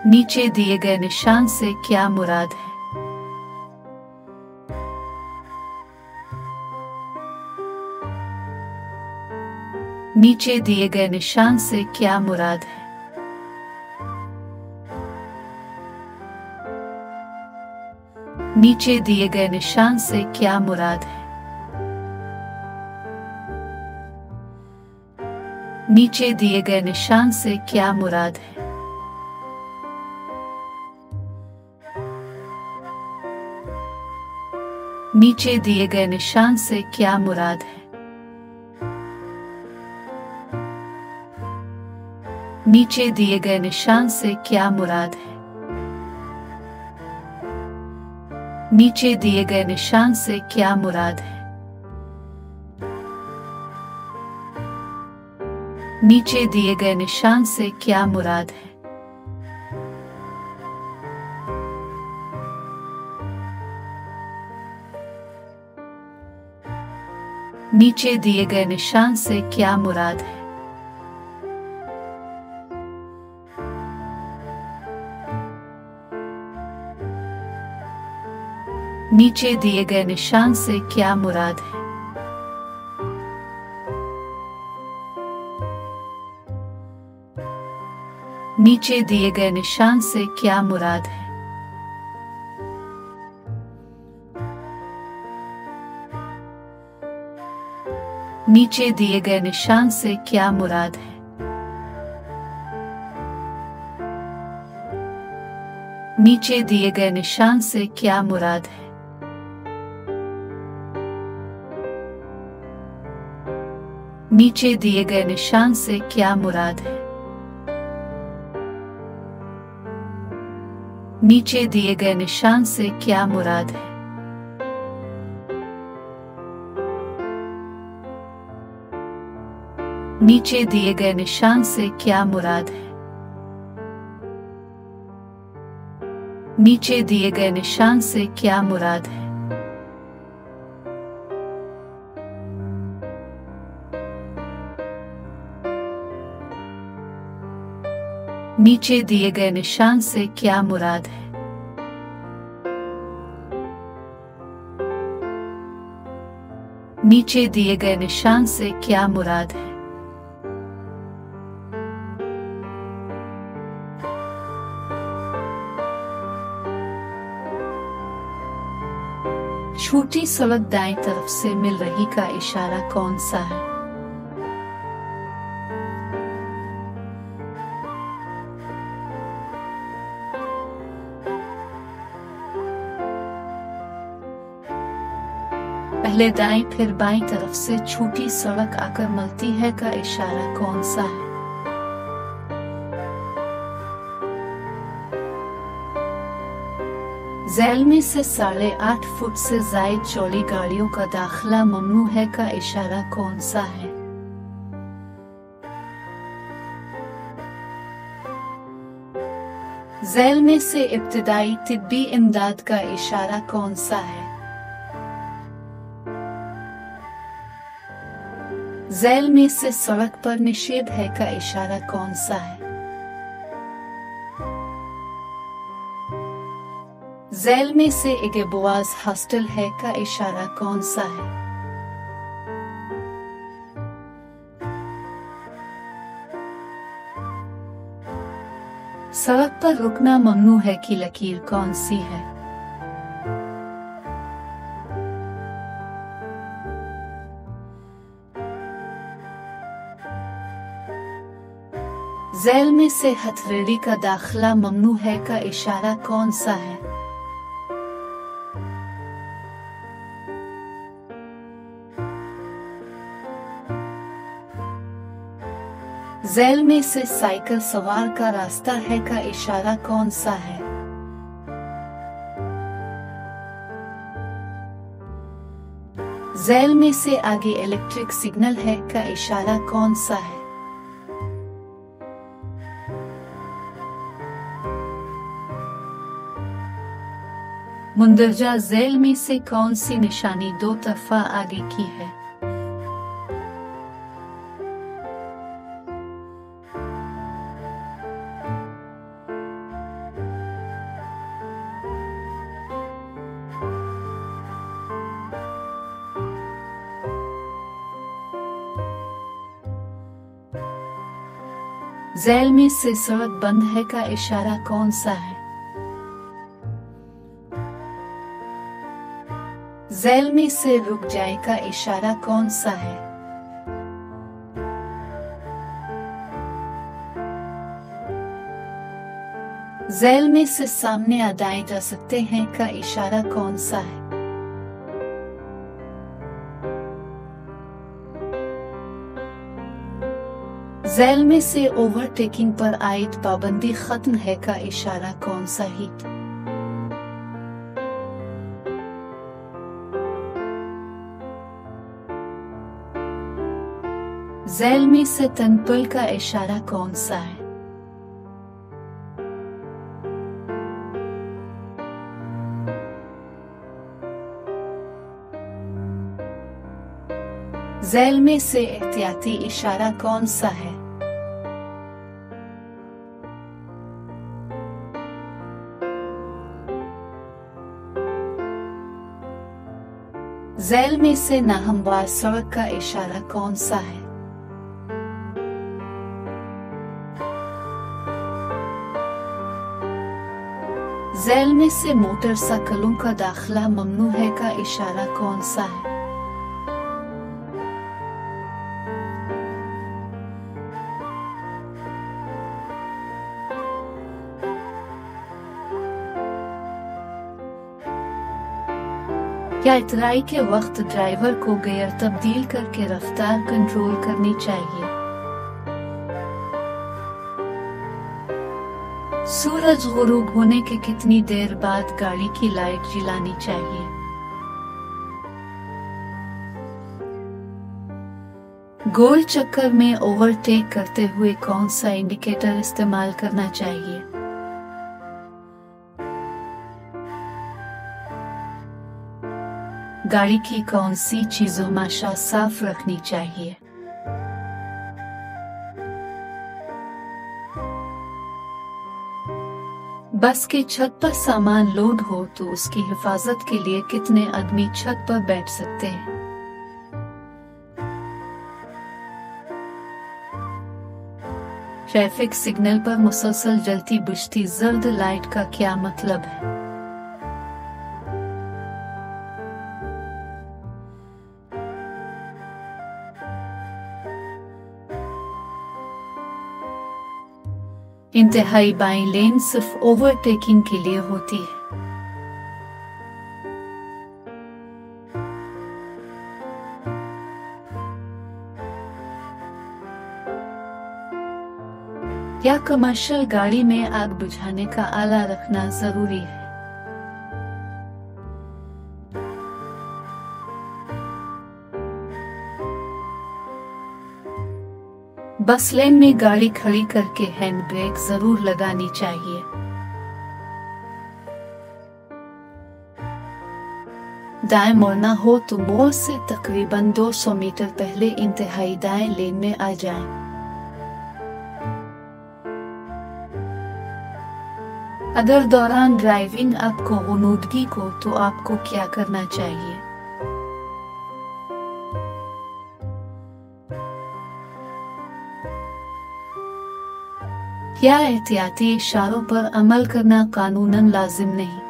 नीचे दिए गए निशान से क्या मुराद है? नीचे दिए गए निशान से क्या मुराद है? नीचे दिए गए निशान से क्या मुराद है? नीचे दिए गए निशान से क्या मुराद है? नीचे दिए गए निशान से क्या मुराद है? नीचे दिए गए निशान से क्या मुराद है? नीचे दिए गए निशान से क्या मुराद है? नीचे दिए गए निशान से क्या मुराद है? नीचे दिए गए निशान से क्या मुराद है? नीचे दिए गए निशान से क्या मुराद है? नीचे दिए गए निशान से क्या मुराद है? नीचे दिए गए निशान से क्या मुराद है? नीचे दिए गए निशान से क्या मुराद है? नीचे दिए गए निशान से क्या मुराद है? नीचे दिए गए निशान से क्या मुराद है? नीचे दिए गए निशान से क्या मुराद है? नीचे दिए गए निशान से क्या मुराद है? नीचे दिए गए निशान से क्या मुराद है? नीचे दिए गए निशान से क्या मुराद है? छोटी सड़क दाएं तरफ से मिल रही का इशारा कौन सा है? पहले दाएं फिर बाएं तरफ से छोटी सड़क आकर मिलती है का इशारा कौन सा है? झैल में से 8.5 फुट से ज़ायद चौड़ी गाड़ियों का दाखिला ममनू है का इशारा कौन सा है? झैल में से इब्तिदाई तिब्बी इमदाद का इशारा कौन सा है? झैल में से सड़क पर निषेध है का इशारा कौन सा है? झैल में से इगेबुआज हॉस्टल है का इशारा कौन सा है? सड़क पर रुकना ममनू है की लकीर कौन सी है? झैल में से हथेली का दाखिला ममनू है का इशारा कौन सा है? झैल में से साइकिल सवार का रास्ता है का इशारा कौन सा है? झैल में से आगे इलेक्ट्रिक सिग्नल है का इशारा कौन सा है? मुंदरजा झैल में से कौन सी निशानी 2 तरफा आगे की है? झैल में से सड़क बंद है का इशारा कौन सा है? झैल में से रुक जाए का इशारा कौन सा है? झैल में से सामने आए जा सकते हैं का इशारा कौन सा है? झैल में से ओवरटेकिंग पर आयत पाबंदी खत्म है का इशारा कौन सा है? झैल में से तनपुल का इशारा कौन सा है? झैल में से एहतियाती इशारा कौन सा है? झैल में से नाहमवार सड़क का इशारा कौन सा है? झैल में से मोटरसाइकिलों का दाखिला ममनू है का इशारा कौन सा है? क्या इतराई के वक्त ड्राइवर को गियर तब्दील करके रफ्तार कंट्रोल करनी चाहिए? सूरज गुरूब होने के कितनी देर बाद गाड़ी की लाइट जलानी चाहिए? गोल चक्कर में ओवरटेक करते हुए कौन सा इंडिकेटर इस्तेमाल करना चाहिए? गाड़ी की कौन सी चीजों हमेशा साफ रखनी चाहिए? बस के छत पर सामान लोड हो तो उसकी हिफाजत के लिए कितने आदमी छत पर बैठ सकते हैं? ट्रैफिक सिग्नल पर मुसलसल जलती बुझती जर्द लाइट का क्या मतलब है? इंतहाई बाईं लेन सिर्फ ओवरटेकिंग के लिए होती है। क्या कमर्शियल गाड़ी में आग बुझाने का आला रखना जरूरी है? बस लेन में गाड़ी खड़ी करके हैंड ब्रेक जरूर लगानी चाहिए। दाएं मुड़ना हो तो मोड़ से तकरीबन 200 मीटर पहले इंतहाई दाएं लेन में आ जाएं। अगर दौरान ड्राइविंग आपको गुनूदगी को तो आपको क्या करना चाहिए? क्या एहतियाती इशारों पर अमल करना कानूनन लाजिम नहीं?